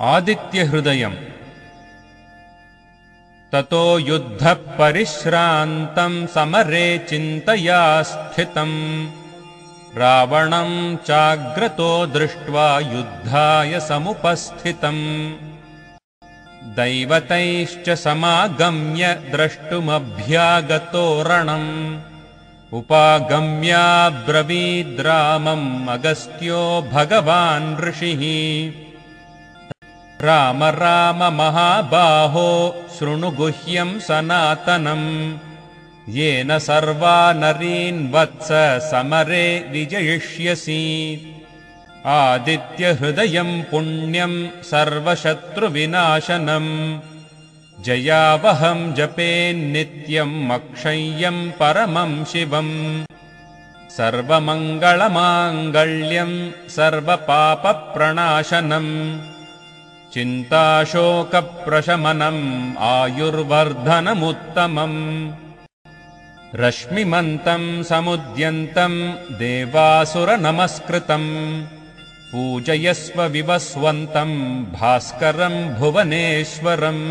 आदित्यहृदयम्। ततो युद्धः परिश्रान्तम् समरे चिन्तया स्थितम् रावणं चाग्रतो दृष्ट्वा युद्धाय समुपस्थितम् दैवतैश्च समागम्य द्रष्टुमभ्यागतो रणम् उपागम्याब्रवीद्रामम् अगस्त्यो भगवान् ऋषिः राम राम महाबाहो शृणु गुह्यं सनातनम् येन सर्वा नरीन् वत्स समरे विजयिष्यसि आदित्यहृदयं पुण्यं सर्वशत्रुविनाशनम् जयावहं जपेन्नित्यम् अक्षय्यं परमं शिवम् सर्वमङ्गलमाङ्गल्यं सर्वपापप्रणाशनम् चिन्ताशोकप्रशमनम् आयुर्वर्धनमुत्तमम् रश्मिमन्तम् समुद्यन्तम् देवासुरनमस्कृतम् पूजयस्व विवस्वन्तम् भास्करम् भुवनेश्वरम्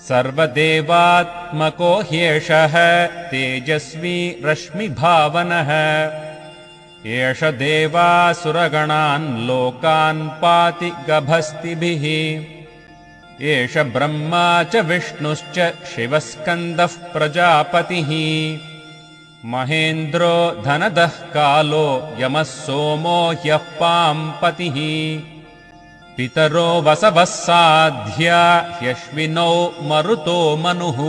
सर्वदेवात्मको ह्येषः तेजस्वी रश्मिभावनः एष देवासुरगणान् लोकान् पाति गभस्तिभिः एष ब्रह्मा च विष्णुश्च शिवस्कन्दः प्रजापतिः महेन्द्रो धनदः कालो यमः सोमो ह्यः पाम्पतिः पितरो वसवः साध्या ह्यश्विनौ मरुतो मनुः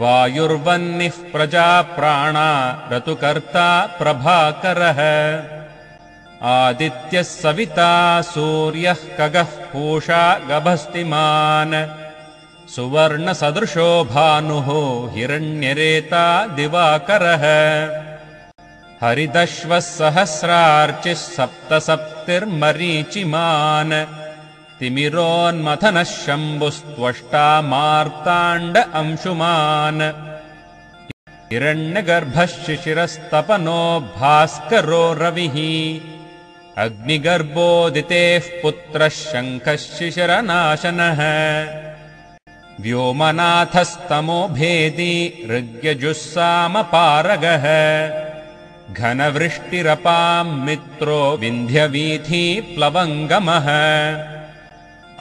वायुर्वह्निः प्रजाप्राणा ऋतुकर्ता प्रभाकरः आदित्यः सविता सूर्यः खगः पूषा गभस्तिमान् सुवर्णसदृशो भानुः हिरण्यरेता दिवाकरः हरिदश्वः सहस्रार्चिः सप्तसप्तिर्मरीचिमान् तिमिरोन्मथनः शम्भुस्त्वष्टा मार्ताण्ड अंशुमान् हिरण्यगर्भः शिशिरस्तपनो भास्करो रविः अग्निगर्भोदितेः पुत्रः शङ्खः शिशिरनाशनः व्योमनाथस्तमो भेदी ऋग्यजुस्सामपारगः घनवृष्टिरपां मित्रो विन्ध्यवीथी प्लवङ्गमः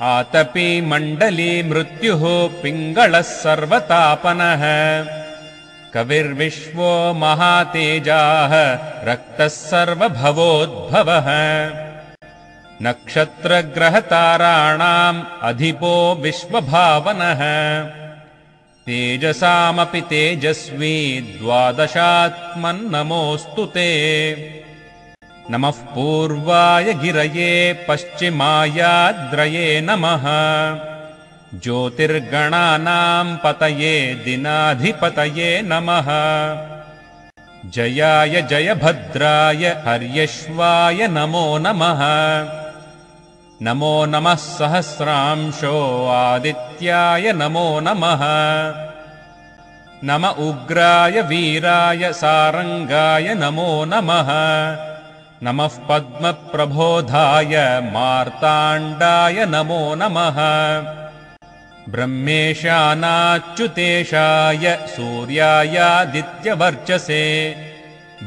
आतपी मण्डली मृत्युः पिङ्गळः सर्वतापनः कविर्विश्वो महातेजाः रक्तः सर्वभवोद्भवः नक्षत्रग्रहताराणाम् अधिपो विश्वभावनः तेजसामपि तेजस्वी द्वादशात्मन्नमोऽस्तु ते नमः पूर्वाय गिरये पश्चिमायाद्रये नमः ज्योतिर्गणानां पतये दिनाधिपतये नमः जयाय जयभद्राय हर्यश्वाय नमो नमः नमो नमः सहस्रांशो आदित्याय नमो नमः नम उग्राय वीराय सारंगाय नमो नमः नमः पद्मप्रबोधाय मार्ताण्डाय नमो नमः ब्रह्मेशानाच्युतेशाय सूर्यायादित्यवर्चसे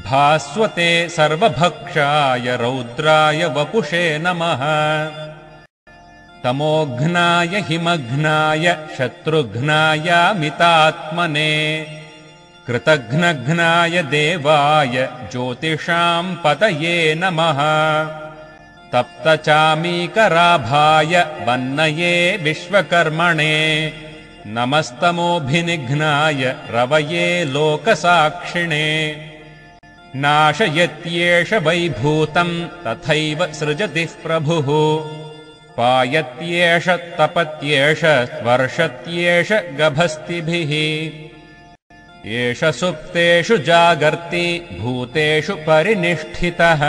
भास्वते सर्वभक्षाय रौद्राय वपुषे नमः तमोघ्नाय हिमघ्नाय शत्रुघ्नायामितात्मने कृतघ्नघ्नाय देवाय ज्योतिषां पतये नमः तप्तचामीकराभाय वह्नये विश्वकर्मणे नमस्तमोभिनिघ्नाय रवये लोकसाक्षिणे नाशयत्येष वैभूतं तथैव सृजति प्रभुः पायत्येष तपत्येष वर्षत्येष गभस्तिभिः एष सुप्तेषु जागर्ति भूतेषु परिनिष्ठितः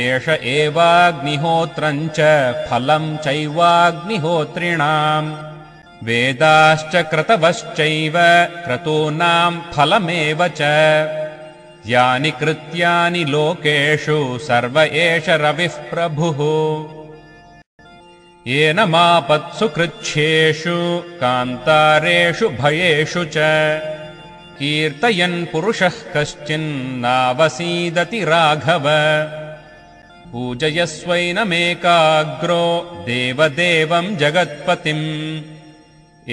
एष एवाग्निहोत्रं च फलं चैवाग्निहोत्रिणाम् वेदाश्च क्रतवश्चैव क्रतूनां फलमेव च यानि कृत्यानि लोकेषु सर्व एष रविः प्रभुः येन मापत्सु कृच्छ्रेषु कान्तारेषु भयेषु च कीर्तयन् पुरुषः कश्चिन्नावसीदति राघव पूजयस्वैनमेकाग्रो देवदेवं जगत्पतिम्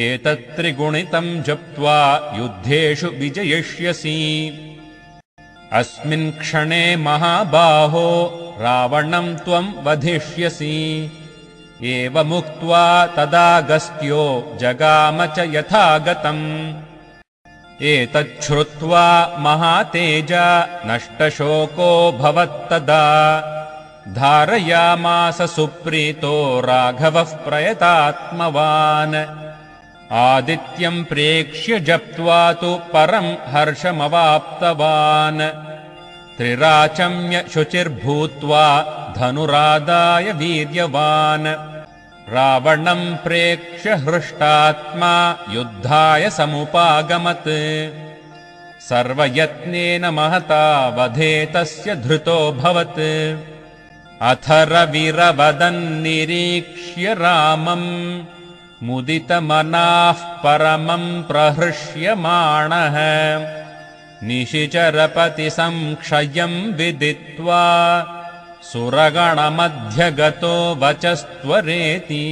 एतत्त्रिगुणितं जप्त्वा युद्धेषु विजयिष्यसि अस्मिन् क्षणे महाबाहो रावणं त्वं वधिष्यसि एवमुक्त्वा तदागस्त्यो जगाम च यथागतम् एतच्छ्रुत्वा महातेजा नष्टशोको भवत्तदा धारयामास सुप्रीतो राघवः प्रयतात्मवान् आदित्यं प्रेक्ष्य जप्त्वा तु परं हर्षमवाप्तवान् त्रिराचम्य शुचिर्भूत्वा धनुरादाय वीर्यवान् रावणं प्रेक्ष्य हृष्टात्मा युद्धाय समुपागमत् सर्वयत्नेन महता वधे तस्य धृतोऽभवत् अथरविरवदन्निरीक्ष्य रामम् मुदितमनाः परमं प्रहृष्यमाणः निशिचरपतिसंक्षयं विदित्वा सुरगणमध्यगतो वचस्त्वरेति।